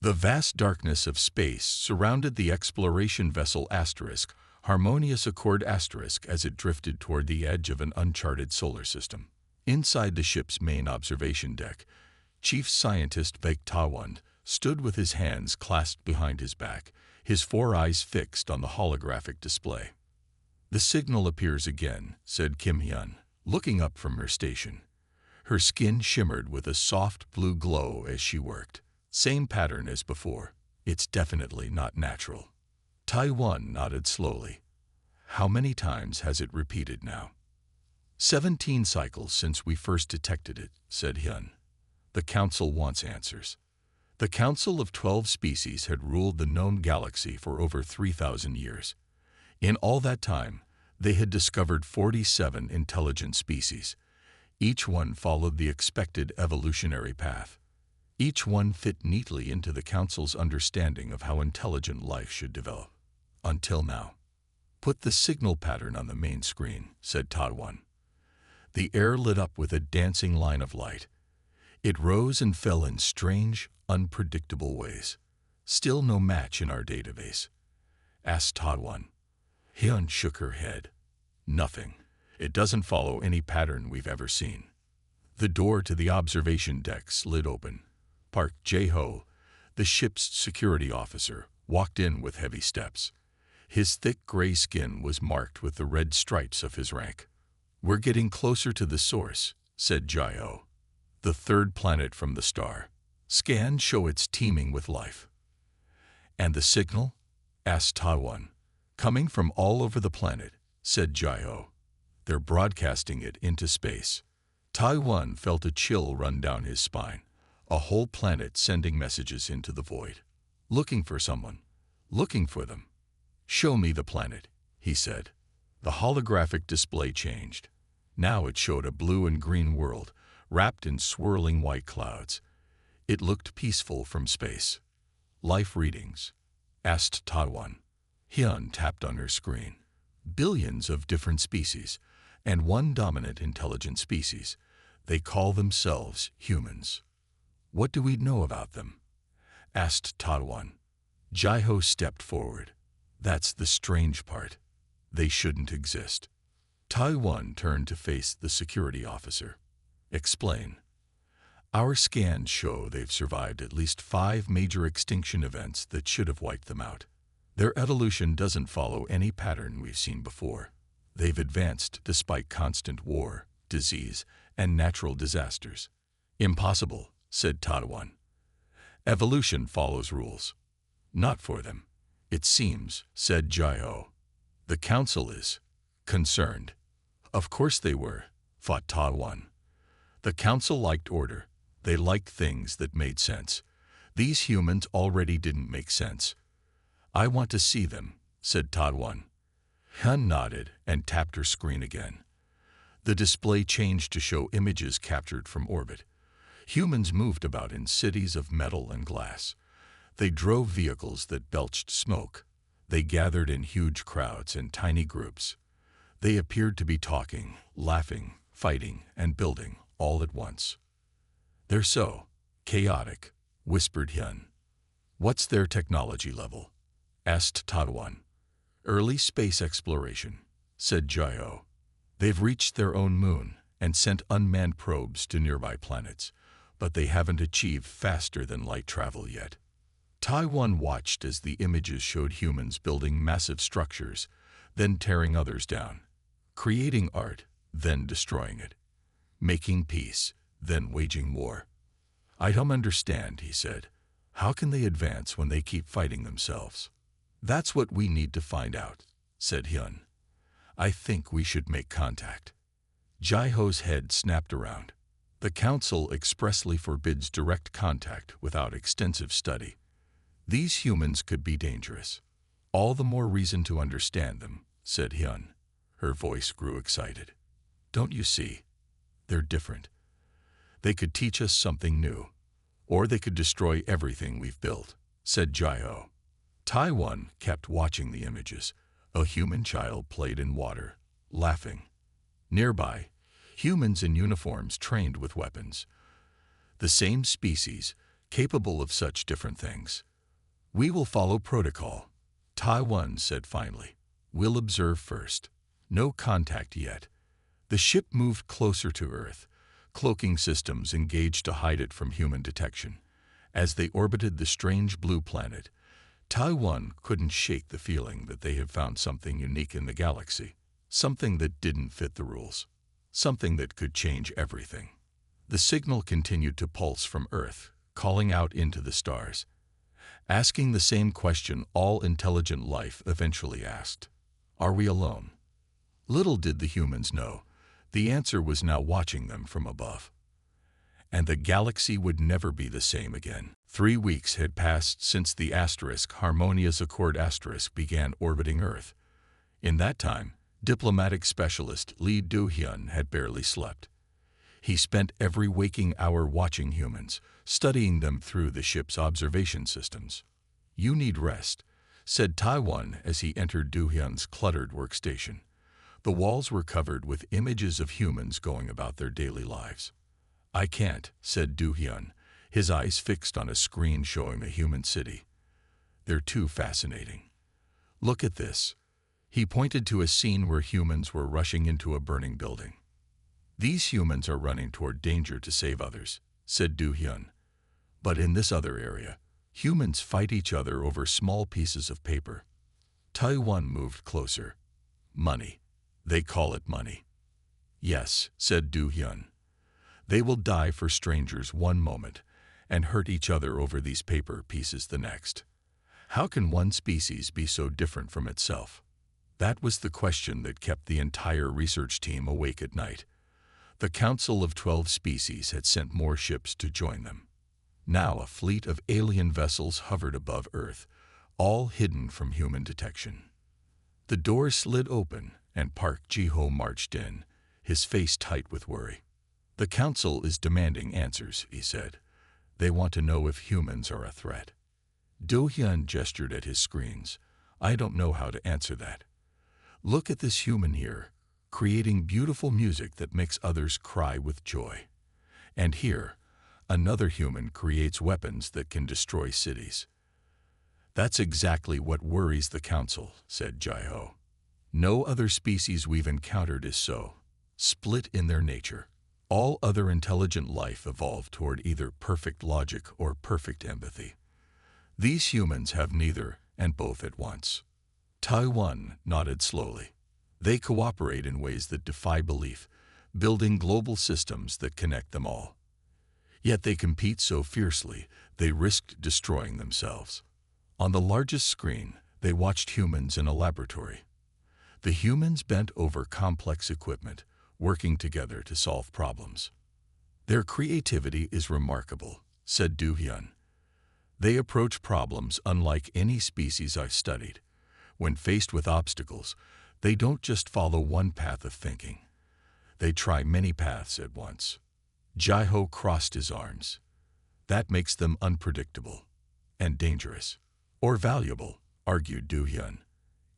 The vast darkness of space surrounded the exploration vessel Asterisk, Harmonious Accord Asterisk, as it drifted toward the edge of an uncharted solar system. Inside the ship's main observation deck, Chief Scientist Glecxy stood with his hands clasped behind his back, his four eyes fixed on the holographic display. "The signal appears again," said Kim-hyun, looking up from her station. Her skin shimmered with a soft blue glow as she worked. "Same pattern as before. It's definitely not natural." Taiwan nodded slowly. "How many times has it repeated now?" 17 cycles since we first detected it," said Hyun. "The Council wants answers." The Council of 12 species had ruled the known galaxy for over 3,000 years. In all that time, they had discovered 47 intelligent species. Each one followed the expected evolutionary path. Each one fit neatly into the Council's understanding of how intelligent life should develop. Until now. "Put the signal pattern on the main screen," said Taiwan. The air lit up with a dancing line of light. It rose and fell in strange, unpredictable ways. "Still no match in our database?" asked Taiwan. Hyun shook her head. "Nothing. It doesn't follow any pattern we've ever seen." The door to the observation deck slid open. Park Jae-ho, the ship's security officer, walked in with heavy steps. His thick gray skin was marked with the red stripes of his rank. "We're getting closer to the source," said Jae-ho. "The third planet from the star. Scans show it's teeming with life." "And the signal?" asked Taiwan. "Coming from all over the planet," said Jae-ho. "They're broadcasting it into space." Taiwan felt a chill run down his spine. A whole planet sending messages into the void. Looking for someone. Looking for them. "Show me the planet," he said. The holographic display changed. Now it showed a blue and green world, wrapped in swirling white clouds. It looked peaceful from space. "Life readings?" asked Taiwan. Hyun tapped on her screen. "Billions of different species, and one dominant intelligent species. They call themselves humans." "What do we know about them?" asked Taiwan. Jae-ho stepped forward. "That's the strange part. They shouldn't exist." Taiwan turned to face the security officer. "Explain." "Our scans show they've survived at least 5 major extinction events that should have wiped them out. Their evolution doesn't follow any pattern we've seen before. They've advanced despite constant war, disease, and natural disasters." "Impossible," said Taiwan. "Evolution follows rules." "Not for them, it seems," said Jae-ho. "The Council is concerned." "Of course they were," thought Taiwan. "The Council liked order. They liked things that made sense. These humans already didn't make sense." "I want to see them," said Taiwan. Hyun nodded and tapped her screen again. The display changed to show images captured from orbit. Humans moved about in cities of metal and glass. They drove vehicles that belched smoke. They gathered in huge crowds and tiny groups. They appeared to be talking, laughing, fighting, and building all at once. "They're so chaotic," whispered Hyun. "What's their technology level?" asked Taiwan. "Early space exploration," said Jae-ho. "They've reached their own moon and sent unmanned probes to nearby planets, but they haven't achieved faster than light travel yet." Taiwan watched as the images showed humans building massive structures, then tearing others down, creating art, then destroying it, making peace, then waging war. "I don't understand," he said. "How can they advance when they keep fighting themselves?" "That's what we need to find out," said Hyun. "I think we should make contact." Jae-ho's head snapped around. "The Council expressly forbids direct contact without extensive study. These humans could be dangerous. All the more reason to understand them," said Hyun. Her voice grew excited. "Don't you see? They're different. They could teach us something new, or they could destroy everything we've built," said Jae-ho. Taiwan kept watching the images. A human child played in water, laughing. Nearby, humans in uniforms trained with weapons. The same species, capable of such different things. We will follow protocol, Taiwan said finally. We'll observe first. No contact yet. The ship moved closer to Earth, cloaking systems engaged to hide it from human detection. As they orbited the strange blue planet, Taiwan couldn't shake the feeling that they had found something unique in the galaxy, something that didn't fit the rules, something that could change everything. The signal continued to pulse from Earth, calling out into the stars, asking the same question all intelligent life eventually asked. Are we alone? Little did the humans know, the answer was now watching them from above. And the galaxy would never be the same again. 3 weeks had passed since the Harmonious Accord began orbiting Earth. In that time, diplomatic specialist Lee Do-hyun had barely slept. He spent every waking hour watching humans, studying them through the ship's observation systems. You need rest, said Taiwan as he entered Do-hyun's cluttered workstation. The walls were covered with images of humans going about their daily lives. I can't, said Do-hyun, his eyes fixed on a screen showing a human city. They're too fascinating. Look at this. He pointed to a scene where humans were rushing into a burning building. These humans are running toward danger to save others, said Do-hyun. But in this other area, humans fight each other over small pieces of paper. Taiwan moved closer. Money. They call it money. Yes, said Do-hyun. They will die for strangers one moment and hurt each other over these paper pieces the next. How can one species be so different from itself? That was the question that kept the entire research team awake at night. The Council of 12 Species had sent more ships to join them. Now a fleet of alien vessels hovered above Earth, all hidden from human detection. The door slid open and Park Ji-ho marched in, his face tight with worry. The Council is demanding answers, he said. They want to know if humans are a threat. Do-hyun gestured at his screens. I don't know how to answer that. Look at this human here, creating beautiful music that makes others cry with joy. And here, another human creates weapons that can destroy cities. That's exactly what worries the Council, said Ji-ho. No other species we've encountered is so split in their nature. All other intelligent life evolved toward either perfect logic or perfect empathy. These humans have neither, and both at once. Taiwan nodded slowly. They cooperate in ways that defy belief, building global systems that connect them all. Yet they compete so fiercely, they risked destroying themselves. On the largest screen, they watched humans in a laboratory. The humans bent over complex equipment, working together to solve problems. Their creativity is remarkable, said Do-hyun. They approach problems unlike any species I've studied. When faced with obstacles, they don't just follow one path of thinking. They try many paths at once. Ji-ho crossed his arms. That makes them unpredictable and dangerous. Or valuable, argued Do-hyun.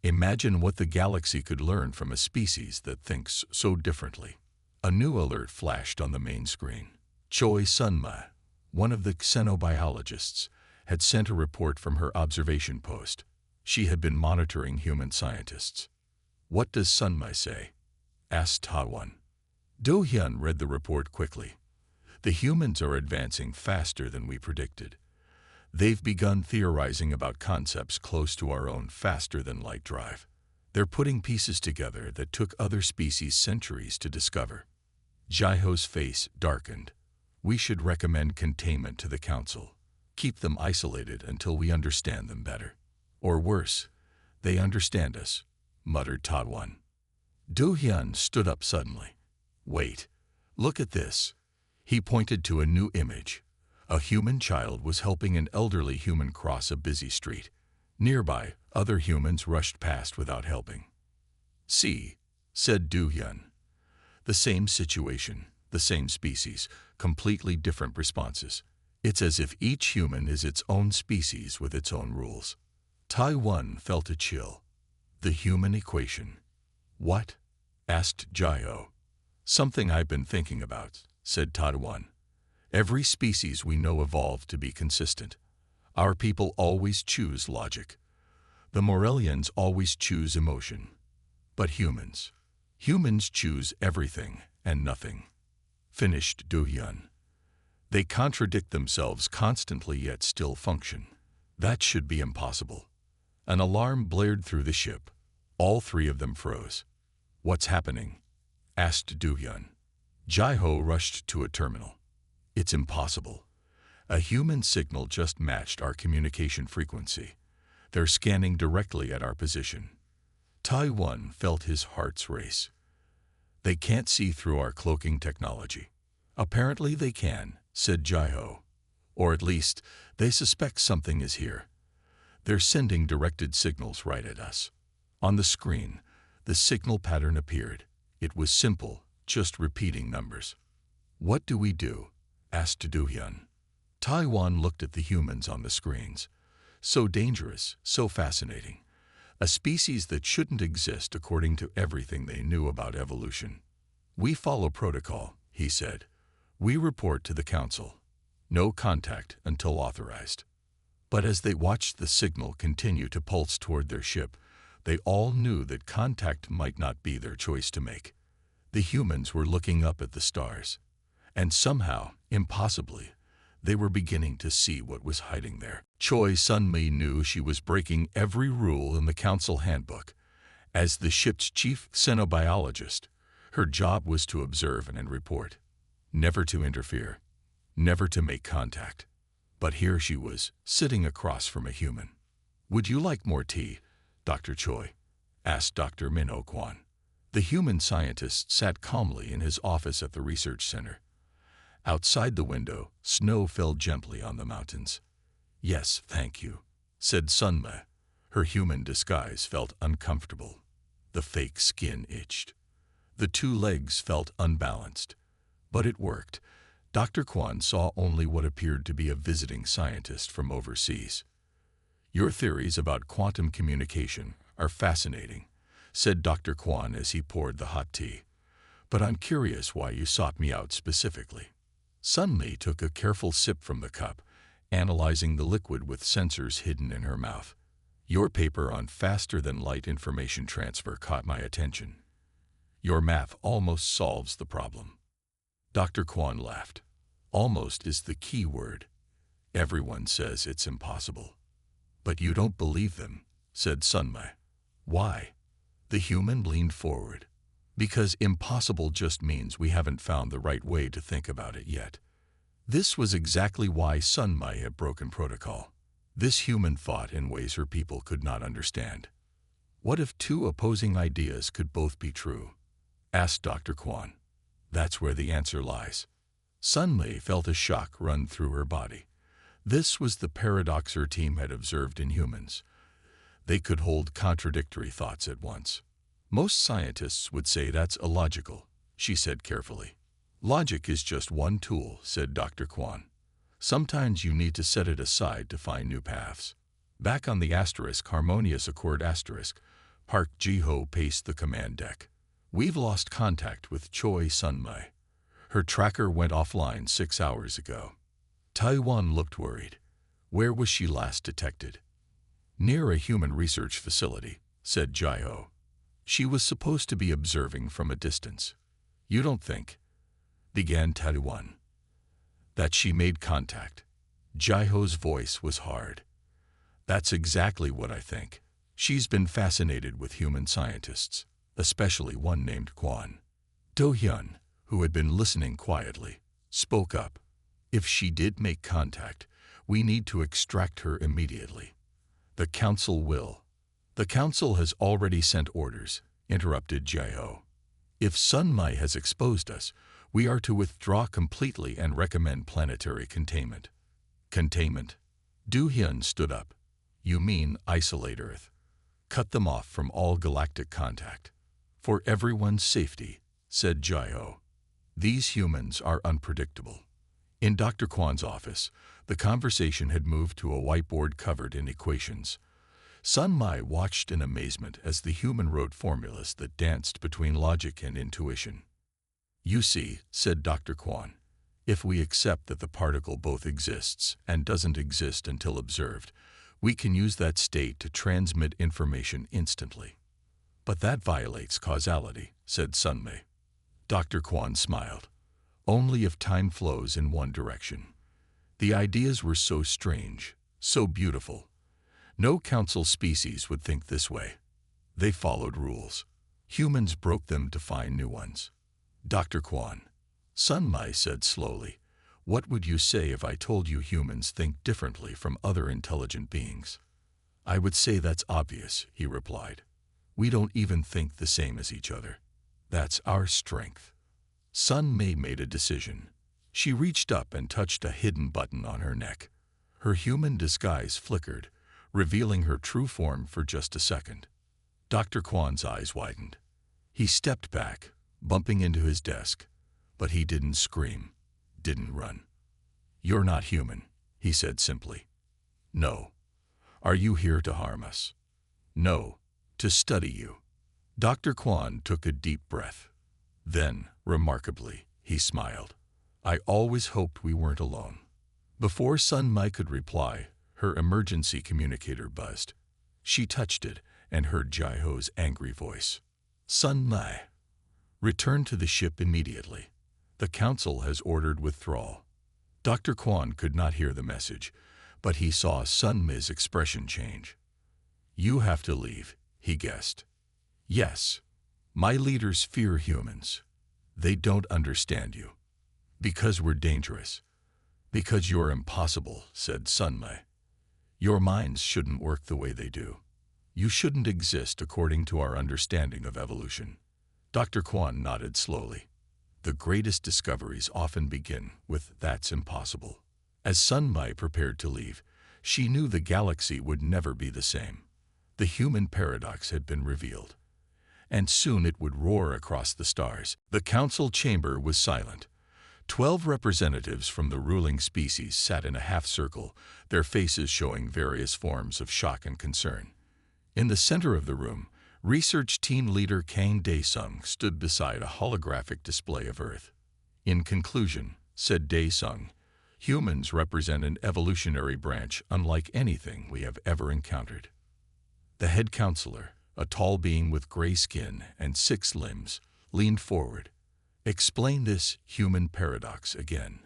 Imagine what the galaxy could learn from a species that thinks so differently. A new alert flashed on the main screen. Choi Sunma, one of the xenobiologists, had sent a report from her observation post. She had been monitoring human scientists. What does Sunma say? Asked Taiwan. Do-hyun read the report quickly. The humans are advancing faster than we predicted. They've begun theorizing about concepts close to our own faster than light drive. They're putting pieces together that took other species centuries to discover. Ji-ho's face darkened. We should recommend containment to the Council. Keep them isolated until we understand them better. Or worse, they understand us, muttered Taiwan. Do-hyun stood up suddenly. Wait, look at this. He pointed to a new image. A human child was helping an elderly human cross a busy street. Nearby, other humans rushed past without helping. See, said Do-hyun. The same situation, the same species, completely different responses. It's as if each human is its own species with its own rules. Taiwan felt a chill. The human equation. What? Asked Ji-ho. Something I've been thinking about, said Taiwan. Every species we know evolved to be consistent. Our people always choose logic. The Morellians always choose emotion. But humans choose everything and nothing. Finished Do-hyun. They contradict themselves constantly yet still function. That should be impossible. An alarm blared through the ship. All three of them froze. What's happening? Asked Do-hyun. Jai-ho rushed to a terminal. It's impossible. A human signal just matched our communication frequency. They're scanning directly at our position. Taiwan felt his heart's race. They can't see through our cloaking technology. Apparently they can, said Jai-ho. Or at least, they suspect something is here. They're sending directed signals right at us. On the screen, the signal pattern appeared. It was simple, just repeating numbers. What do we do? Asked Do-hyun. Taiwan looked at the humans on the screens. So dangerous, so fascinating. A species that shouldn't exist according to everything they knew about evolution. We follow protocol, he said. We report to the council. No contact until authorized. But as they watched the signal continue to pulse toward their ship, they all knew that contact might not be their choice to make. The humans were looking up at the stars. And somehow, impossibly, they were beginning to see what was hiding there. Choi Sun-mi knew she was breaking every rule in the council handbook. As the ship's chief xenobiologist, her job was to observe and report. Never to interfere. Never to make contact. But here she was, sitting across from a human. Would you like more tea, Dr. Choi? Asked Dr. Min-ho Kwon. The human scientist sat calmly in his office at the research center. Outside the window, snow fell gently on the mountains. Yes, thank you, said Sun-mi. Her human disguise felt uncomfortable. The fake skin itched. The two legs felt unbalanced. But it worked. Dr. Kwon saw only what appeared to be a visiting scientist from overseas. Your theories about quantum communication are fascinating, said Dr. Kwon as he poured the hot tea. But I'm curious why you sought me out specifically. Sun-mi took a careful sip from the cup, analyzing the liquid with sensors hidden in her mouth. Your paper on faster-than-light information transfer caught my attention. Your math almost solves the problem. Dr. Kwon laughed. Almost is the key word. Everyone says it's impossible. But you don't believe them, said Sun-mi. Why? The human leaned forward. Because impossible just means we haven't found the right way to think about it yet. This was exactly why Sun-mi had broken protocol. This human thought in ways her people could not understand. What if two opposing ideas could both be true? Asked Dr. Kwon. That's where the answer lies. Sun-mi felt a shock run through her body. This was the paradox her team had observed in humans. They could hold contradictory thoughts at once. Most scientists would say that's illogical, she said carefully. Logic is just one tool, said Dr. Kwon. Sometimes you need to set it aside to find new paths. Back on the Harmonious Accord Park Ji-ho paced the command deck. We've lost contact with Choi Sun-mi. Her tracker went offline 6 hours ago. Taiwan looked worried. Where was she last detected? Near a human research facility, said Jai-ho. She was supposed to be observing from a distance. You don't think, began Taiwan, that she made contact? Jai-ho's voice was hard. That's exactly what I think. She's been fascinated with human scientists, especially one named Kwon. Do-hyun, who had been listening quietly, spoke up. If she did make contact, we need to extract her immediately. The council will. The council has already sent orders, interrupted Jai-ho. If Sun-mi has exposed us, we are to withdraw completely and recommend planetary containment. Containment? Do-hyun stood up. You mean isolate Earth. Cut them off from all galactic contact. For everyone's safety, said Jai-ho. These humans are unpredictable. In Dr. Kwon's office, the conversation had moved to a whiteboard covered in equations. Sun-mi watched in amazement as the human wrote formulas that danced between logic and intuition. You see, said Dr. Kwon, If we accept that the particle both exists and doesn't exist until observed, we can use that state to transmit information instantly. But that violates causality, said Sunmei. Dr. Kwan smiled. Only if time flows in one direction. The ideas were so strange, so beautiful. No council species would think this way. They followed rules. Humans broke them to find new ones. Dr. Kwan, Sunmei said slowly, what would you say if I told you humans think differently from other intelligent beings? I would say that's obvious, he replied. We don't even think the same as each other. That's our strength. Sunmei made a decision. She reached up and touched a hidden button on her neck. Her human disguise flickered, revealing her true form for just a second. Dr. Kwan's eyes widened. He stepped back, bumping into his desk, but he didn't scream, didn't run. You're not human, he said simply. No. Are you here to harm us? No, to study you. Dr. Kwan took a deep breath. Then, remarkably, he smiled. I always hoped we weren't alone. Before Sunmei could reply, her emergency communicator buzzed. She touched it and heard Jaiho's angry voice. Sunmei, return to the ship immediately. The council has ordered withdrawal. Dr. Kwan could not hear the message, but he saw Sunmei's expression change. You have to leave, he guessed. Yes, my leaders fear humans. They don't understand you. Because we're dangerous. Because you're impossible, said Sunmei. Your minds shouldn't work the way they do. You shouldn't exist according to our understanding of evolution. Dr. Kwan nodded slowly. The greatest discoveries often begin with "that's impossible." As Sunmei prepared to leave, she knew the galaxy would never be the same. The human paradox had been revealed. And soon it would roar across the stars. The council chamber was silent. 12 representatives from the ruling species sat in a half-circle, their faces showing various forms of shock and concern. In the center of the room, research team leader Kang Dae-sung stood beside a holographic display of Earth. In conclusion, said Dae-sung, humans represent an evolutionary branch unlike anything we have ever encountered. The head counselor, a tall being with gray skin and 6 limbs, leaned forward. Explain this human paradox again.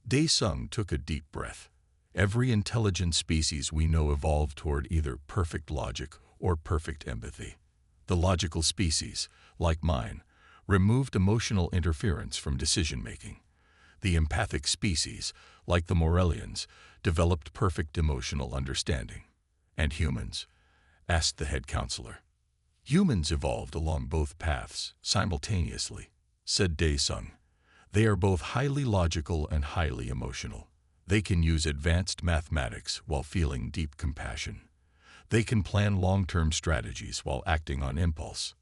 Dae-sung took a deep breath. Every intelligent species we know evolved toward either perfect logic or perfect empathy. The logical species, like mine, removed emotional interference from decision-making. The empathic species, like the Morellians, developed perfect emotional understanding. And humans? Asked the head counselor. Humans evolved along both paths simultaneously, said Dae-sung. They are both highly logical and highly emotional. They can use advanced mathematics while feeling deep compassion. They can plan long-term strategies while acting on impulse.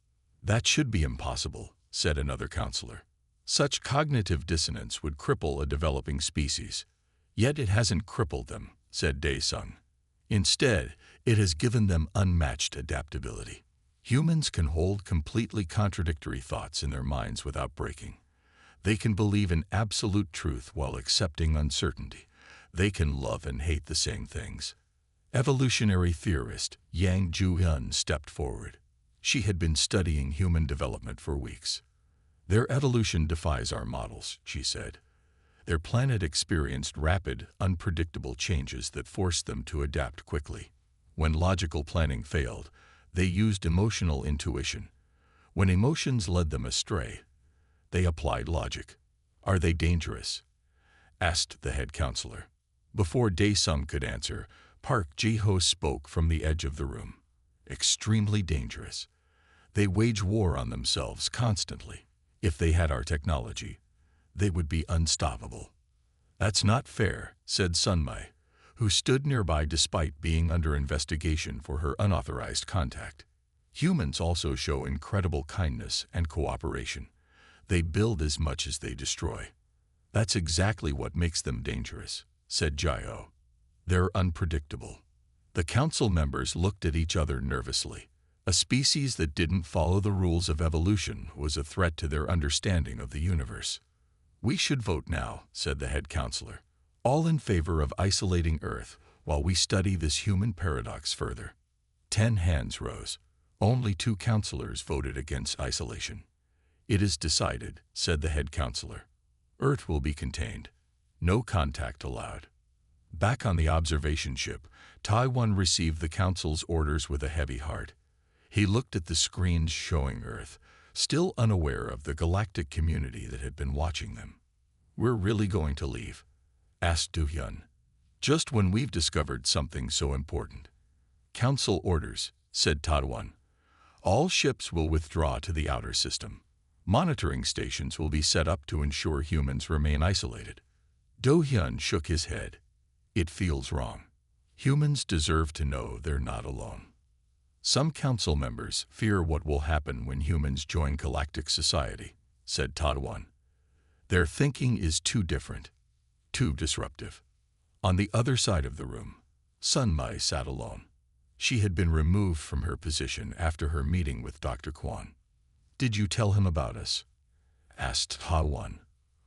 That should be impossible, said another counselor. Such cognitive dissonance would cripple a developing species. Yet it hasn't crippled them, said Dae-sung. Instead, it has given them unmatched adaptability. Humans can hold completely contradictory thoughts in their minds without breaking. They can believe in absolute truth while accepting uncertainty. They can love and hate the same things. Evolutionary theorist Yang Ju-hyun stepped forward. She had been studying human development for weeks. Their evolution defies our models, she said. Their planet experienced rapid, unpredictable changes that forced them to adapt quickly. When logical planning failed, they used emotional intuition. When emotions led them astray, they applied logic. Are they dangerous? Asked the head counselor. Before Dae-sung could answer, Park Ji-ho spoke from the edge of the room. Extremely dangerous. They wage war on themselves constantly. If they had our technology, they would be unstoppable. That's not fair, said Sunmei, who stood nearby despite being under investigation for her unauthorized contact. Humans also show incredible kindness and cooperation. They build as much as they destroy. That's exactly what makes them dangerous, said Jaiho. They're unpredictable. The council members looked at each other nervously. A species that didn't follow the rules of evolution was a threat to their understanding of the universe. We should vote now, said the head counselor. All in favor of isolating Earth while we study this human paradox further. 10 hands rose. Only 2 counselors voted against isolation. It is decided, said the head counselor. Earth will be contained. No contact allowed. Back on the observation ship, Taiwan received the council's orders with a heavy heart. He looked at the screens showing Earth, still unaware of the galactic community that had been watching them. We're really going to leave? Asked Do-hyun. Just when we've discovered something so important. Council orders, said Taiwan. All ships will withdraw to the outer system. Monitoring stations will be set up to ensure humans remain isolated. Do-hyun shook his head. It feels wrong. Humans deserve to know they're not alone. Some council members fear what will happen when humans join galactic society, said Taiwan. Their thinking is too different, too disruptive. On the other side of the room, Sunmai sat alone. She had been removed from her position after her meeting with Dr. Kwon. Did you tell him about us? Asked Taiwan,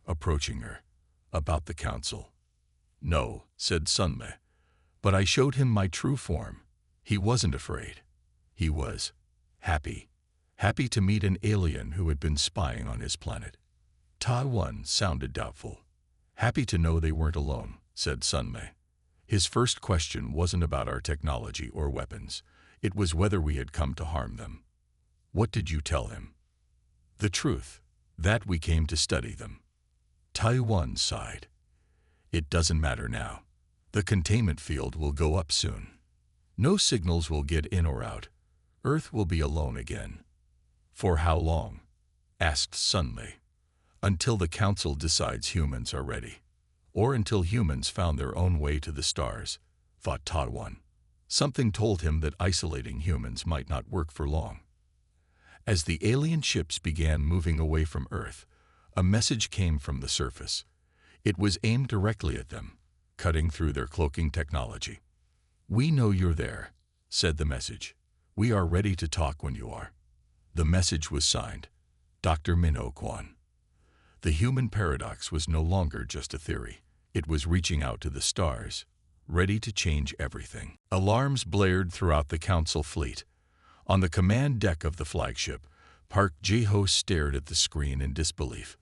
approaching her. About the council. No, said Sunmai, but I showed him my true form. He wasn't afraid. He was happy. Happy to meet an alien who had been spying on his planet. Taiwan sounded doubtful. Happy to know they weren't alone, said Sunmai. His first question wasn't about our technology or weapons. It was whether we had come to harm them. What did you tell him? The truth, that we came to study them. Taiwan sighed. It doesn't matter now. The containment field will go up soon. No signals will get in or out. Earth will be alone again. For how long? Asked Sunmai. Until the council decides humans are ready. Or until humans found their own way to the stars, thought Taiwan. Something told him that isolating humans might not work for long. As the alien ships began moving away from Earth, a message came from the surface. It was aimed directly at them, cutting through their cloaking technology. We know you're there, said the message. We are ready to talk when you are. The message was signed, Dr. Min-ho Kwon. The human paradox was no longer just a theory. It was reaching out to the stars, ready to change everything. Alarms blared throughout the council fleet. On the command deck of the flagship, Park Ji-ho stared at the screen in disbelief.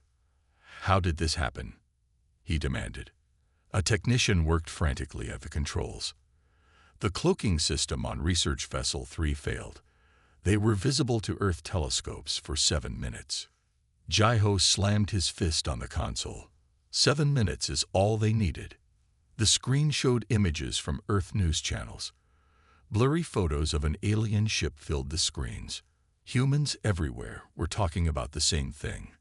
How did this happen? He demanded. A technician worked frantically at the controls. The cloaking system on Research Vessel 3 failed. They were visible to Earth telescopes for 7 minutes. Ji-ho slammed his fist on the console. 7 minutes is all they needed. The screen showed images from Earth news channels. Blurry photos of an alien ship filled the screens. Humans everywhere were talking about the same thing.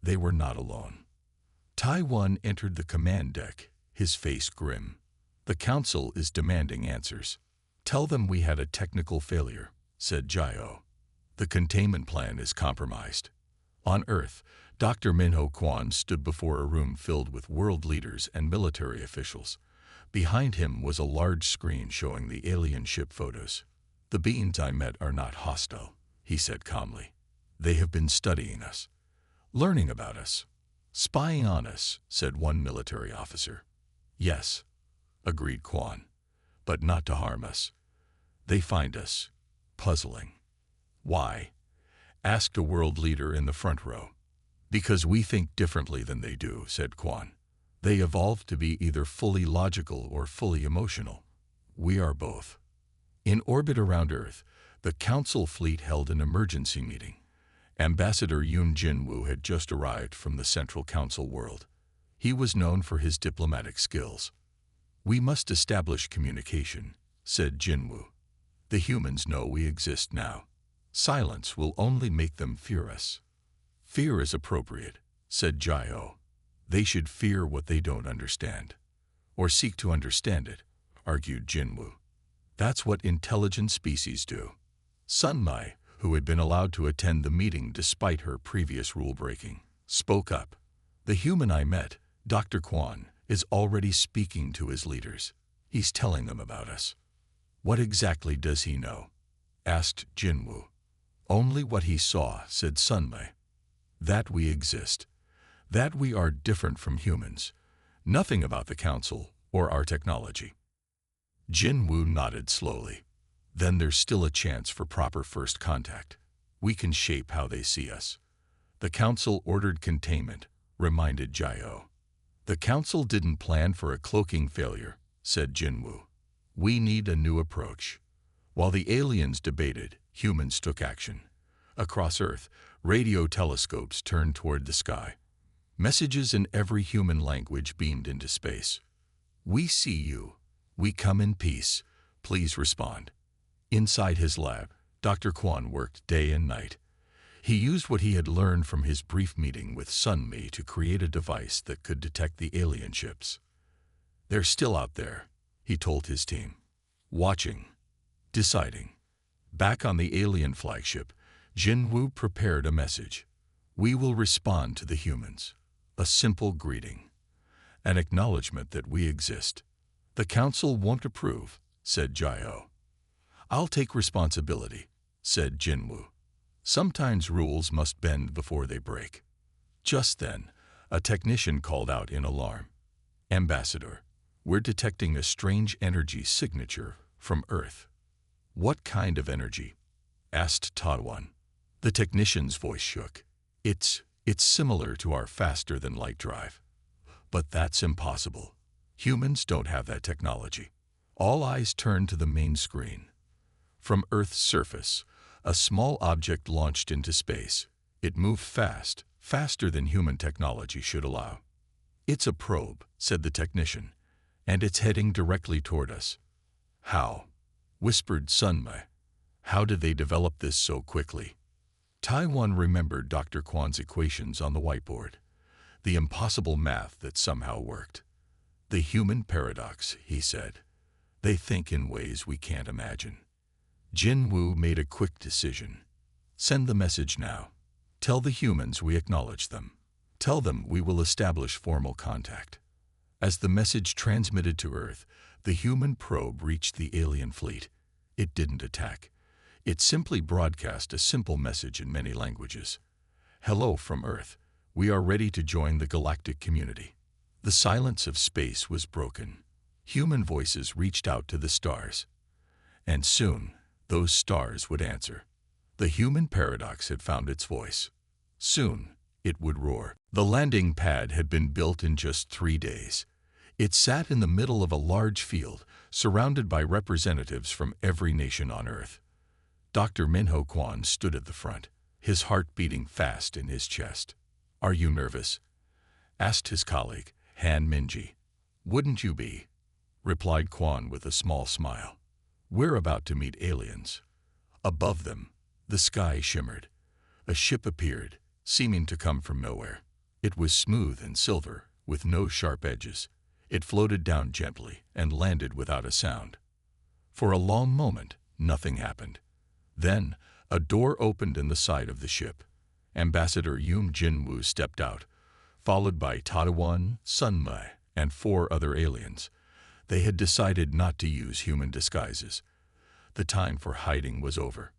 They were not alone. Taiwan entered the command deck, his face grim. The council is demanding answers. Tell them we had a technical failure, said Ji-ho. The containment plan is compromised. On Earth, Dr. Min-ho Kwon stood before a room filled with world leaders and military officials. Behind him was a large screen showing the alien ship photos. The beings I met are not hostile, he said calmly. They have been studying us, learning about us, spying on us, said one military officer. Yes, agreed Kwon, but not to harm us. They find us puzzling. Why? Asked a world leader in the front row. Because we think differently than they do, said Kwon. They evolved to be either fully logical or fully emotional. We are both. In orbit around Earth, the Council fleet held an emergency meeting. Ambassador Yoon Jin-woo had just arrived from the Central Council world. He was known for his diplomatic skills. We must establish communication, said Jin-woo. The humans know we exist now. Silence will only make them fear us. Fear is appropriate, said Ji-ho. They should fear what they don't understand. Or seek to understand it, argued Jin-woo. That's what intelligent species do. Sunmai, who had been allowed to attend the meeting despite her previous rule-breaking, spoke up. The human I met, Dr. Kwon, is already speaking to his leaders. He's telling them about us. What exactly does he know? Asked Jin-woo. Only what he saw, said Sunmai. That we exist. That we are different from humans. Nothing about the Council or our technology. Jin Wu nodded slowly. Then there's still a chance for proper first contact. We can shape how they see us. The Council ordered containment, reminded Jiao. The Council didn't plan for a cloaking failure, said Jin Wu. We need a new approach. While the aliens debated, humans took action. Across Earth, radio telescopes turned toward the sky. Messages in every human language beamed into space. We see you. We come in peace. Please respond. Inside his lab, Dr. Quan worked day and night. He used what he had learned from his brief meeting with Sun Mi to create a device that could detect the alien ships. They're still out there, he told his team. Watching. Deciding. Back on the alien flagship, Jin Wu prepared a message. We will respond to the humans. A simple greeting. An acknowledgement that we exist. The Council won't approve, said Jiao. I'll take responsibility, said Jin Wu. Sometimes rules must bend before they break. Just then, a technician called out in alarm. Ambassador, we're detecting a strange energy signature from Earth. What kind of energy? Asked Taiwan. The technician's voice shook. It's similar to our faster-than-light drive. But that's impossible. Humans don't have that technology. All eyes turned to the main screen. From Earth's surface, a small object launched into space. It moved fast, faster than human technology should allow. It's a probe, said the technician, and it's heading directly toward us. How? Whispered Sun Mi. How did they develop this so quickly? Taiwan remembered Dr. Quan's equations on the whiteboard. The impossible math that somehow worked. The human paradox, he said. They think in ways we can't imagine. Jin Wu made a quick decision. Send the message now. Tell the humans we acknowledge them. Tell them we will establish formal contact. As the message transmitted to Earth, the human probe reached the alien fleet. It didn't attack. It simply broadcast a simple message in many languages. Hello from Earth. We are ready to join the galactic community. The silence of space was broken. Human voices reached out to the stars. And soon, those stars would answer. The human paradox had found its voice. Soon, it would roar. The landing pad had been built in just 3 days. It sat in the middle of a large field, surrounded by representatives from every nation on Earth. Dr. Minho Quan stood at the front, his heart beating fast in his chest. Are you nervous? Asked his colleague, Han Minji. Wouldn't you be? Replied Quan with a small smile. We're about to meet aliens. Above them, the sky shimmered. A ship appeared, seeming to come from nowhere. It was smooth and silver, with no sharp edges. It floated down gently and landed without a sound. For a long moment, nothing happened. Then, a door opened in the side of the ship. Ambassador Yoon Jin Wu stepped out, followed by Taiwan, Sun Mi, and 4 other aliens. They had decided not to use human disguises. The time for hiding was over.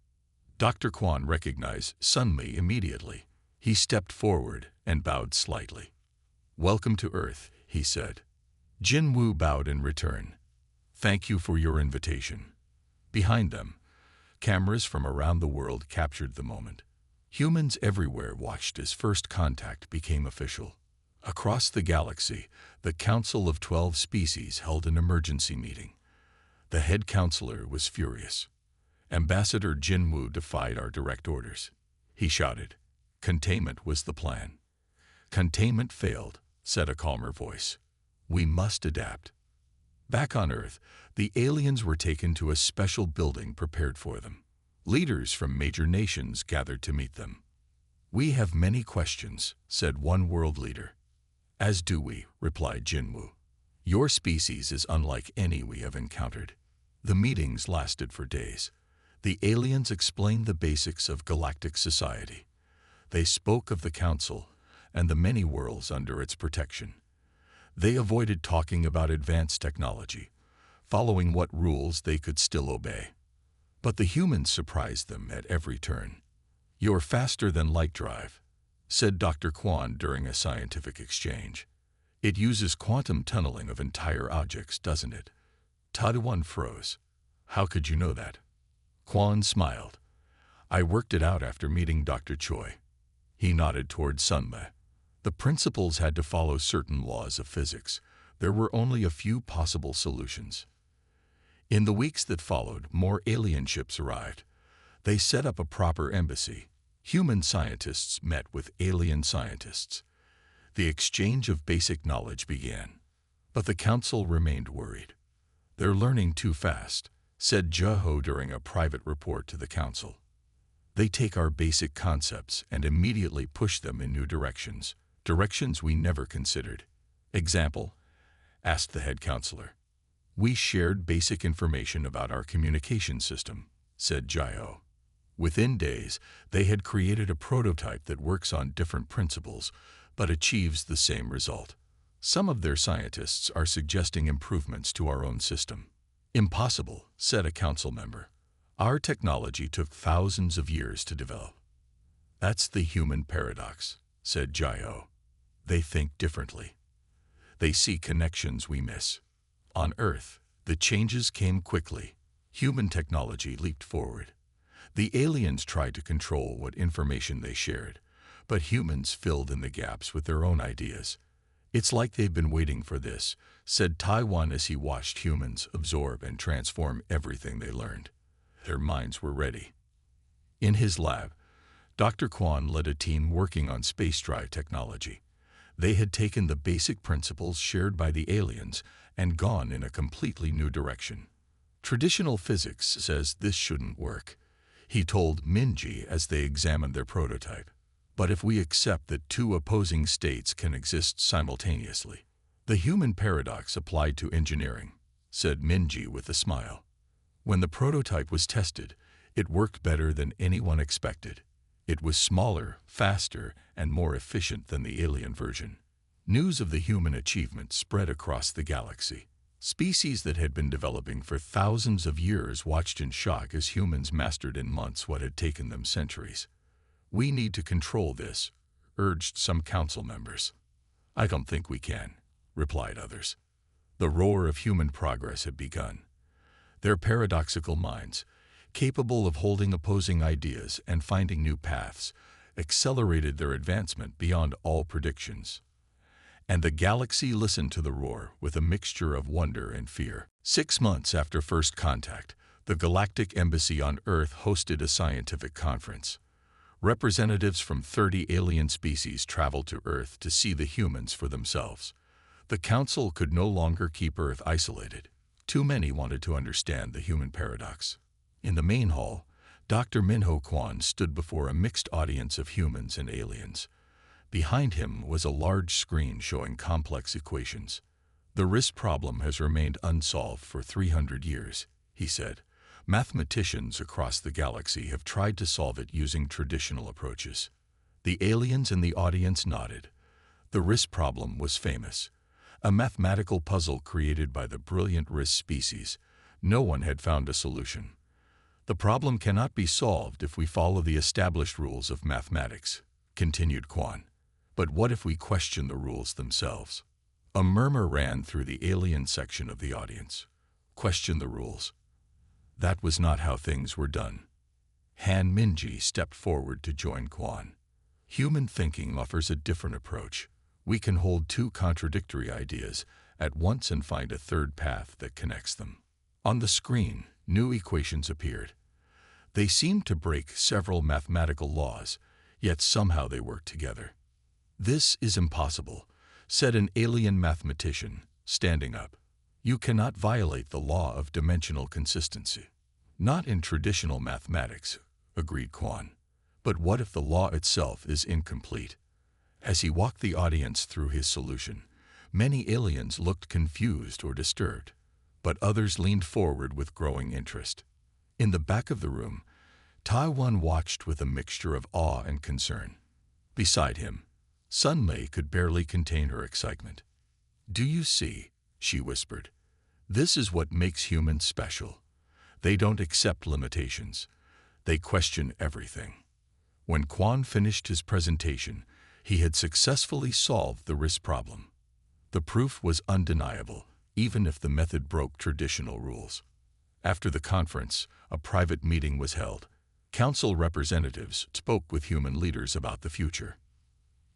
Dr. Quan recognized Sun Mi immediately. He stepped forward and bowed slightly. Welcome to Earth, he said. Jin Wu bowed in return. Thank you for your invitation. Behind them, cameras from around the world captured the moment. Humans everywhere watched as first contact became official. Across the galaxy, the Council of 12 Species held an emergency meeting. The head counselor was furious. Ambassador Jin Wu defied our direct orders. He shouted. Containment was the plan. Containment failed, said a calmer voice. We must adapt. Back on Earth, the aliens were taken to a special building prepared for them. Leaders from major nations gathered to meet them. We have many questions, said one world leader. As do we, replied Jin Wu. Your species is unlike any we have encountered. The meetings lasted for days. The aliens explained the basics of galactic society. They spoke of the Council and the many worlds under its protection. They avoided talking about advanced technology, following what rules they could still obey. But the humans surprised them at every turn. Your faster-than-light drive, said Dr. Kwan during a scientific exchange. It uses quantum tunneling of entire objects, doesn't it? Taiwan froze. How could you know that? Kwan smiled. I worked it out after meeting Dr. Choi. He nodded toward Sunma. The principles had to follow certain laws of physics. There were only a few possible solutions. In the weeks that followed, more alien ships arrived. They set up a proper embassy. Human scientists met with alien scientists. The exchange of basic knowledge began. But the council remained worried. They're learning too fast, said Jeho during a private report to the council. They take our basic concepts and immediately push them in new directions we never considered. Example? Asked the head counselor. We shared basic information about our communication system, said Jeho. Within days, they had created a prototype that works on different principles, but achieves the same result. Some of their scientists are suggesting improvements to our own system. Impossible, said a council member. Our technology took thousands of years to develop. That's the human paradox, said Jeho. They think differently. They see connections we miss. On Earth, the changes came quickly. Human technology leaped forward. The aliens tried to control what information they shared, but humans filled in the gaps with their own ideas. It's like they've been waiting for this, said Taiwan as he watched humans absorb and transform everything they learned. Their minds were ready. In his lab, Dr. Kwan led a team working on space drive technology. They had taken the basic principles shared by the aliens and gone in a completely new direction. Traditional physics says this shouldn't work, he told Minji as they examined their prototype. But if we accept that two opposing states can exist simultaneously, the human paradox applied to engineering, said Minji with a smile. When the prototype was tested, it worked better than anyone expected. It was smaller, faster, and more efficient than the alien version. News of the human achievement spread across the galaxy. Species that had been developing for thousands of years watched in shock as humans mastered in months what had taken them centuries. We need to control this, urged some council members. I don't think we can, replied others. The roar of human progress had begun. Their paradoxical minds, capable of holding opposing ideas and finding new paths, accelerated their advancement beyond all predictions. And the galaxy listened to the roar with a mixture of wonder and fear. 6 months after first contact, the Galactic Embassy on Earth hosted a scientific conference. Representatives from 30 alien species traveled to Earth to see the humans for themselves. The Council could no longer keep Earth isolated. Too many wanted to understand the human paradox. In the main hall, Dr. Minho Kwan stood before a mixed audience of humans and aliens. Behind him was a large screen showing complex equations. The risk problem has remained unsolved for 300 years, he said. Mathematicians across the galaxy have tried to solve it using traditional approaches. The aliens in the audience nodded. The risk problem was famous, a mathematical puzzle created by the brilliant risk species. No one had found a solution. The problem cannot be solved if we follow the established rules of mathematics, continued Kwan. But what if we question the rules themselves? A murmur ran through the alien section of the audience. Question the rules. That was not how things were done. Han Minji stepped forward to join Kwan. Human thinking offers a different approach. We can hold two contradictory ideas at once and find a third path that connects them. On the screen, new equations appeared. They seemed to break several mathematical laws, yet somehow they worked together. This is impossible, said an alien mathematician, standing up. You cannot violate the law of dimensional consistency. Not in traditional mathematics, agreed Kwan. But what if the law itself is incomplete? As he walked the audience through his solution, many aliens looked confused or disturbed, but others leaned forward with growing interest. In the back of the room, Taiwan watched with a mixture of awe and concern. Beside him, Sun Mei could barely contain her excitement. Do you see? She whispered. This is what makes humans special. They don't accept limitations. They question everything. When Kwan finished his presentation, He had successfully solved the risk problem. The proof was undeniable, even if the method broke traditional rules. After the conference, a private meeting was held. Council representatives spoke with human leaders about the future.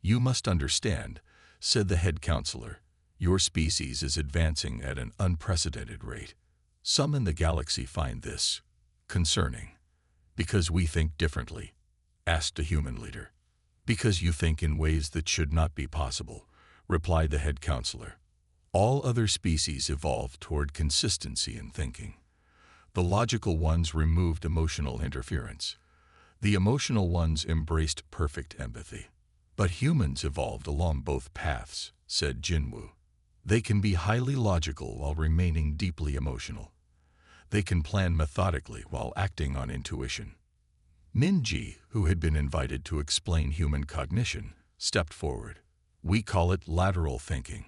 "You must understand," said the head counselor, "your species is advancing at an unprecedented rate. Some in the galaxy find this concerning." "Because we think differently?" asked a human leader. "Because you think in ways that should not be possible," replied the head counselor. "All other species evolved toward consistency in thinking. The logical ones removed emotional interference. The emotional ones embraced perfect empathy. But humans evolved along both paths," said Jinwu. "They can be highly logical while remaining deeply emotional. They can plan methodically while acting on intuition." Minji, who had been invited to explain human cognition, stepped forward. "We call it lateral thinking.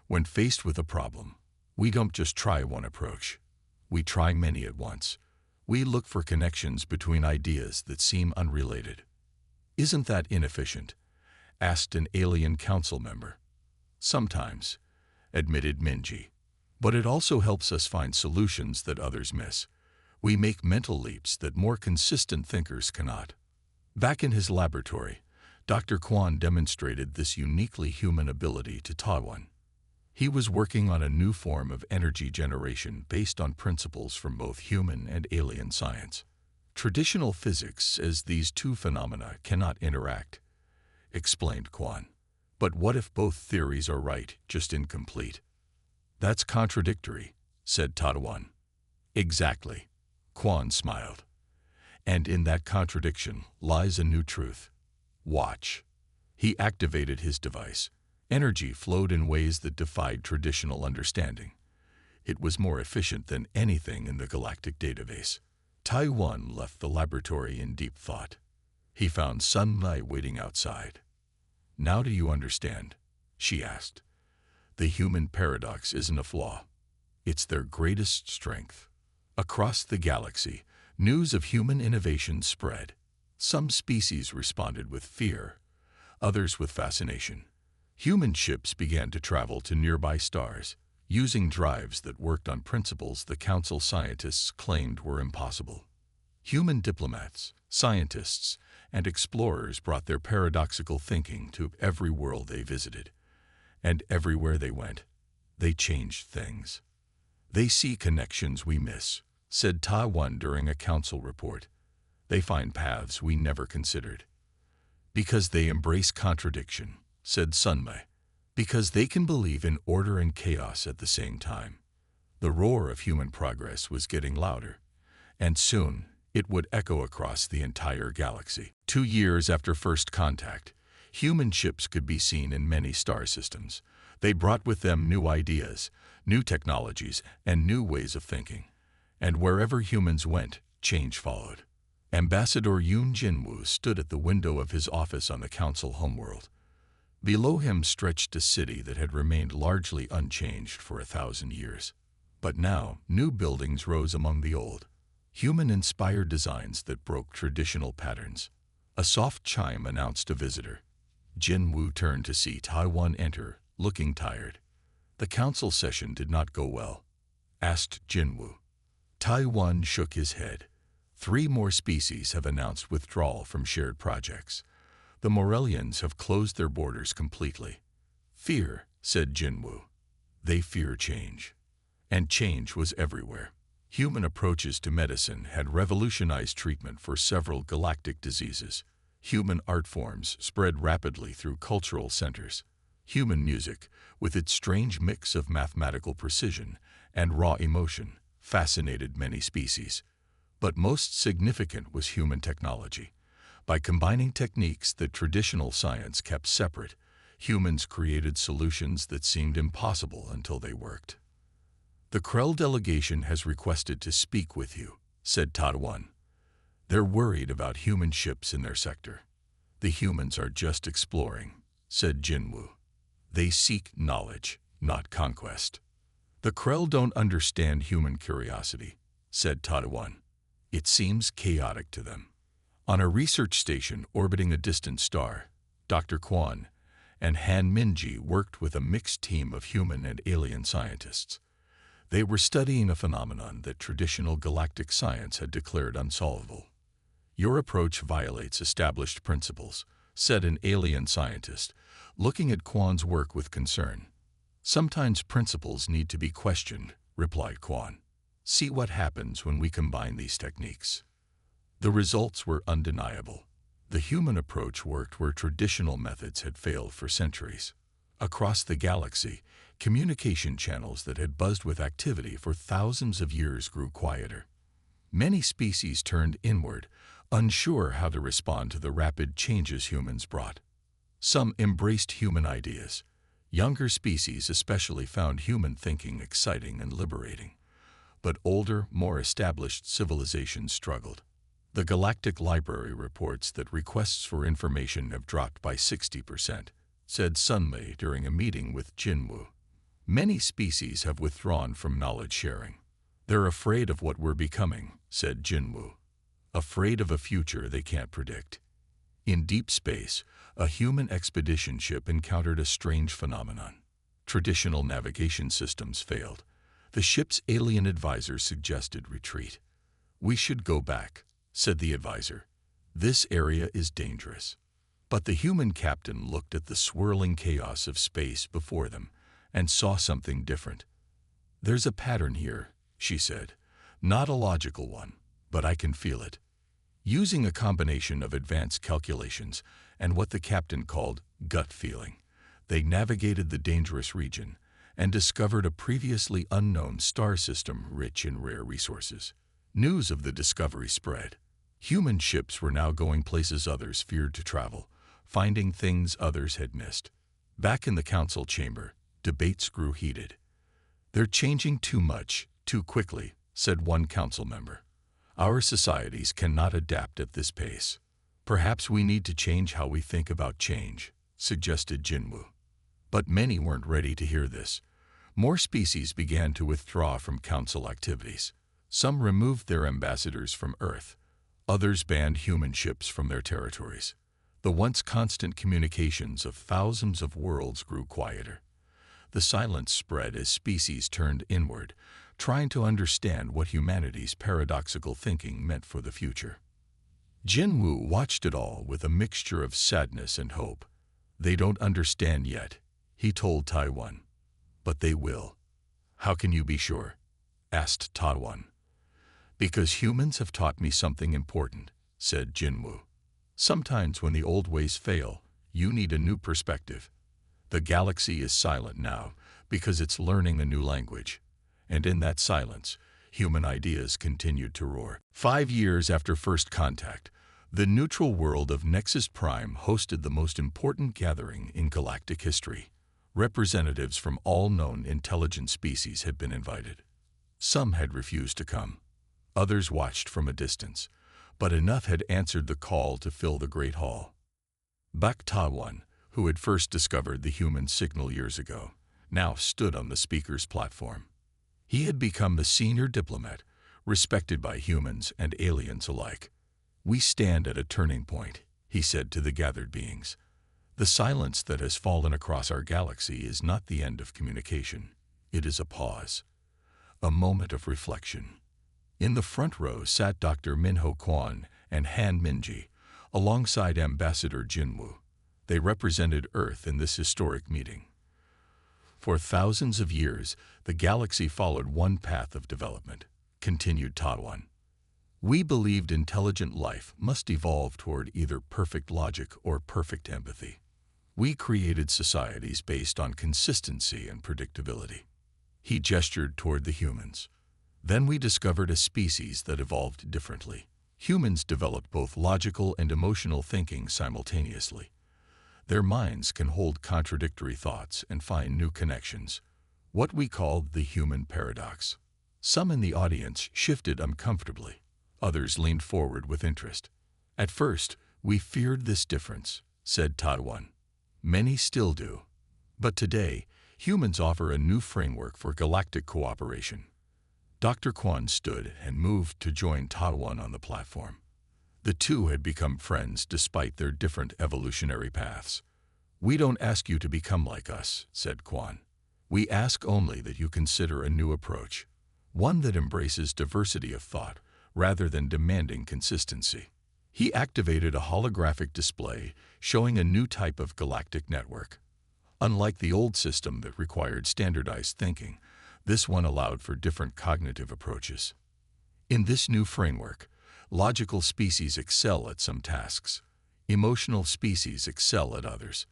When faced with a problem, we don't just try one approach. We try many at once. We look for connections between ideas that seem unrelated." "Isn't that inefficient?" asked an alien council member. "Sometimes," admitted Minji. "But it also helps us find solutions that others miss. We make mental leaps that more consistent thinkers cannot." Back in his laboratory, Dr. Quan demonstrated this uniquely human ability to Taiwan. He was working on a new form of energy generation based on principles from both human and alien science. "Traditional physics says these two phenomena cannot interact," explained Quan. "But what if both theories are right, just incomplete?" "That's contradictory," said Taiwan. "Exactly," Quan smiled. "And in that contradiction lies a new truth. Watch." He activated his device. Energy flowed in ways that defied traditional understanding. It was more efficient than anything in the galactic database. Taiwan left the laboratory in deep thought. He found Sun Mai waiting outside. "Now do you understand?" she asked. "The human paradox isn't a flaw. It's their greatest strength." Across the galaxy, news of human innovation spread. Some species responded with fear, others with fascination. Human ships began to travel to nearby stars, using drives that worked on principles the Council scientists claimed were impossible. Human diplomats, scientists, and explorers brought their paradoxical thinking to every world they visited. And everywhere they went, they changed things. "They see connections we miss," said Taiwan during a council report. "They find paths we never considered." "Because they embrace contradiction," said Sunmei. "Because they can believe in order and chaos at the same time." The roar of human progress was getting louder, and soon it would echo across the entire galaxy. 2 years after first contact, human ships could be seen in many star systems. They brought with them new ideas, new technologies, and new ways of thinking. And wherever humans went, change followed. Ambassador Yoon Jinwoo stood at the window of his office on the Council homeworld. Below him stretched a city that had remained largely unchanged for 1,000 years. But now, new buildings rose among the old, human-inspired designs that broke traditional patterns. A soft chime announced a visitor. Jinwoo turned to see Taiwan enter, looking tired. "The council session did not go well?" asked Jinwoo. Taiwan shook his head. 3 more species have announced withdrawal from shared projects. The Morellians have closed their borders completely. "Fear," said Jinwoo. "They fear change." And change was everywhere. Human approaches to medicine had revolutionized treatment for several galactic diseases. Human art forms spread rapidly through cultural centers. Human music, with its strange mix of mathematical precision and raw emotion, fascinated many species. But most significant was human technology. By combining techniques that traditional science kept separate, humans created solutions that seemed impossible until they worked. "The Krell delegation has requested to speak with you," said Taiwan. "They're worried about human ships in their sector." "The humans are just exploring," said Jinwoo. "They seek knowledge, not conquest." "The Krell don't understand human curiosity," said Taiwan. "It seems chaotic to them." On a research station orbiting a distant star, Dr. Kwon and Han Minji worked with a mixed team of human and alien scientists. They were studying a phenomenon that traditional galactic science had declared unsolvable. "Your approach violates established principles," said an alien scientist, looking at Kwon's work with concern. "Sometimes principles need to be questioned," replied Kwon. "See what happens when we combine these techniques." The results were undeniable. The human approach worked where traditional methods had failed for centuries. Across the galaxy, communication channels that had buzzed with activity for thousands of years grew quieter. Many species turned inward, unsure how to respond to the rapid changes humans brought. Some embraced human ideas. Younger species especially found human thinking exciting and liberating. But older, more established civilizations struggled. The Galactic Library reports that requests for information have dropped by 60%, said Sun Mei during a meeting with Jinwoo. "Many species have withdrawn from knowledge sharing. They're afraid of what we're becoming," said Jinwoo. "Afraid of a future they can't predict." In deep space, a human expedition ship encountered a strange phenomenon. Traditional navigation systems failed. The ship's alien advisor suggested retreat. "We should go back," said the advisor. "This area is dangerous." But the human captain looked at the swirling chaos of space before them and saw something different. "There's a pattern here," she said. "Not a logical one, but I can feel it." Using a combination of advanced calculations and what the captain called gut feeling, they navigated the dangerous region and discovered a previously unknown star system rich in rare resources. News of the discovery spread. Human ships were now going places others feared to travel, finding things others had missed. Back in the council chamber, debates grew heated. "They're changing too much, too quickly," said one council member. "Our societies cannot adapt at this pace." "Perhaps we need to change how we think about change," suggested Jinwoo. But many weren't ready to hear this. More species began to withdraw from council activities. Some removed their ambassadors from Earth. Others banned human ships from their territories. The once constant communications of thousands of worlds grew quieter. The silence spread as species turned inward, trying to understand what humanity's paradoxical thinking meant for the future. Jinwoo watched it all with a mixture of sadness and hope. "They don't understand yet," he told Taiwan. "But they will." "How can you be sure?" asked Taiwan. "Because humans have taught me something important," said Jinwoo. "Sometimes when the old ways fail, you need a new perspective. The galaxy is silent now because it's learning a new language. And in that silence, human ideas continued to roar." 5 years after first contact, the neutral world of Nexus Prime hosted the most important gathering in galactic history. Representatives from all known intelligent species had been invited. Some had refused to come. Others watched from a distance, but enough had answered the call to fill the Great Hall. Bak Tawan, who had first discovered the human signal years ago, now stood on the speaker's platform. He had become the senior diplomat, respected by humans and aliens alike. "We stand at a turning point," he said to the gathered beings. "The silence that has fallen across our galaxy is not the end of communication. It is a pause, a moment of reflection." In the front row sat Dr. Minho Kwon and Han Minji, alongside Ambassador Jinwoo. They represented Earth in this historic meeting. "For thousands of years, the galaxy followed one path of development," continued Taiwan. "We believed intelligent life must evolve toward either perfect logic or perfect empathy. We created societies based on consistency and predictability." He gestured toward the humans. "Then we discovered a species that evolved differently. Humans developed both logical and emotional thinking simultaneously. Their minds can hold contradictory thoughts and find new connections, what we called the human paradox." Some in the audience shifted uncomfortably. Others leaned forward with interest. "At first, we feared this difference," said Taiwan. "Many still do. But today, humans offer a new framework for galactic cooperation." Dr. Kwon stood and moved to join Taiwan on the platform. The two had become friends despite their different evolutionary paths. "We don't ask you to become like us," said Quan. "We ask only that you consider a new approach, one that embraces diversity of thought rather than demanding consistency." He activated a holographic display showing a new type of galactic network. Unlike the old system that required standardized thinking, this one allowed for different cognitive approaches. In this new framework, logical species excel at some tasks, emotional species excel at others.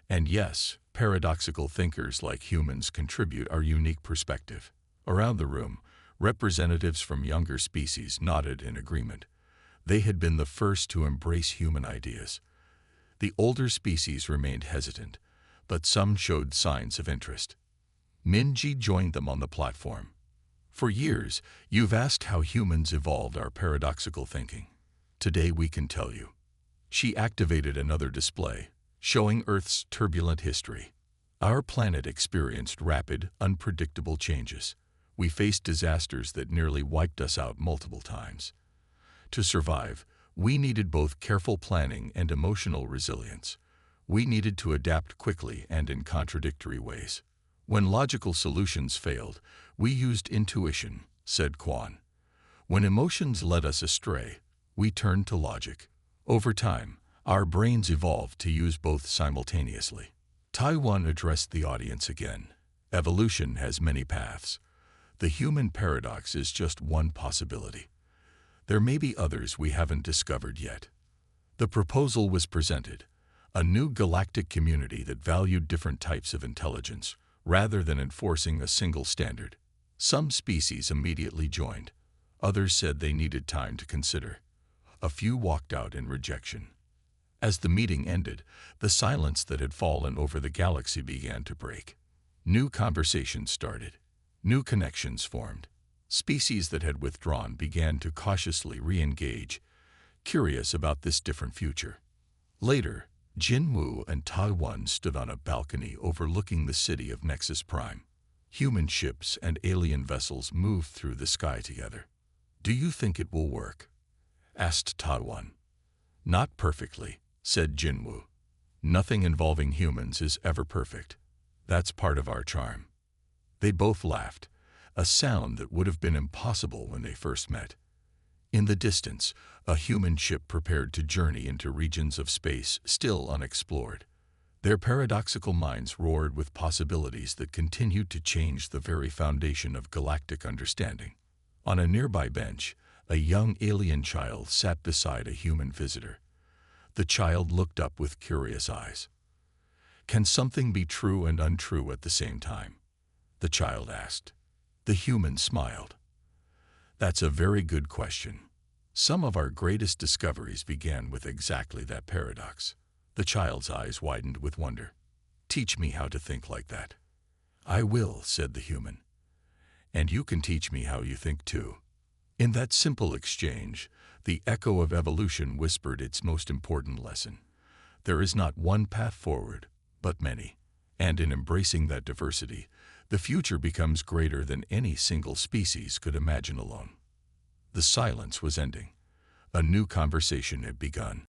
And yes, paradoxical thinkers like humans contribute our unique perspective. Around the room, representatives from younger species nodded in agreement. They had been the first to embrace human ideas. The older species remained hesitant, but some showed signs of interest. Minji joined them on the platform. "For years, you've asked how humans evolved our paradoxical thinking. Today we can tell you." She activated another display, showing Earth's turbulent history. Our planet experienced rapid, unpredictable changes. We faced disasters that nearly wiped us out multiple times. To survive, we needed both careful planning and emotional resilience. We needed to adapt quickly and in contradictory ways. "When logical solutions failed, we used intuition," said Quan. "When emotions led us astray, we turned to logic. Over time, our brains evolved to use both simultaneously." Taiwan addressed the audience again. "Evolution has many paths. The human paradox is just one possibility. There may be others we haven't discovered yet." The proposal was presented, a new galactic community that valued different types of intelligence, rather than enforcing a single standard. Some species immediately joined. Others said they needed time to consider. A few walked out in rejection. As the meeting ended, the silence that had fallen over the galaxy began to break. New conversations started. New connections formed. Species that had withdrawn began to cautiously re-engage, curious about this different future. Later, Jinwu and Taiwan stood on a balcony overlooking the city of Nexus Prime. Human ships and alien vessels moved through the sky together. "Do you think it will work?" asked Taiwan. "Not perfectly," said Jinwu. "Nothing involving humans is ever perfect. That's part of our charm." They both laughed, a sound that would have been impossible when they first met. In the distance, a human ship prepared to journey into regions of space still unexplored. Their paradoxical minds roared with possibilities that continued to change the very foundation of galactic understanding. On a nearby bench, a young alien child sat beside a human visitor. The child looked up with curious eyes. "Can something be true and untrue at the same time?" the child asked. The human smiled. "That's a very good question. Some of our greatest discoveries began with exactly that paradox." The child's eyes widened with wonder. "Teach me how to think like that." "I will," said the human. "And you can teach me how you think too." In that simple exchange, the echo of evolution whispered its most important lesson. There is not one path forward, but many. And in embracing that diversity, the future becomes greater than any single species could imagine alone. The silence was ending. A new conversation had begun.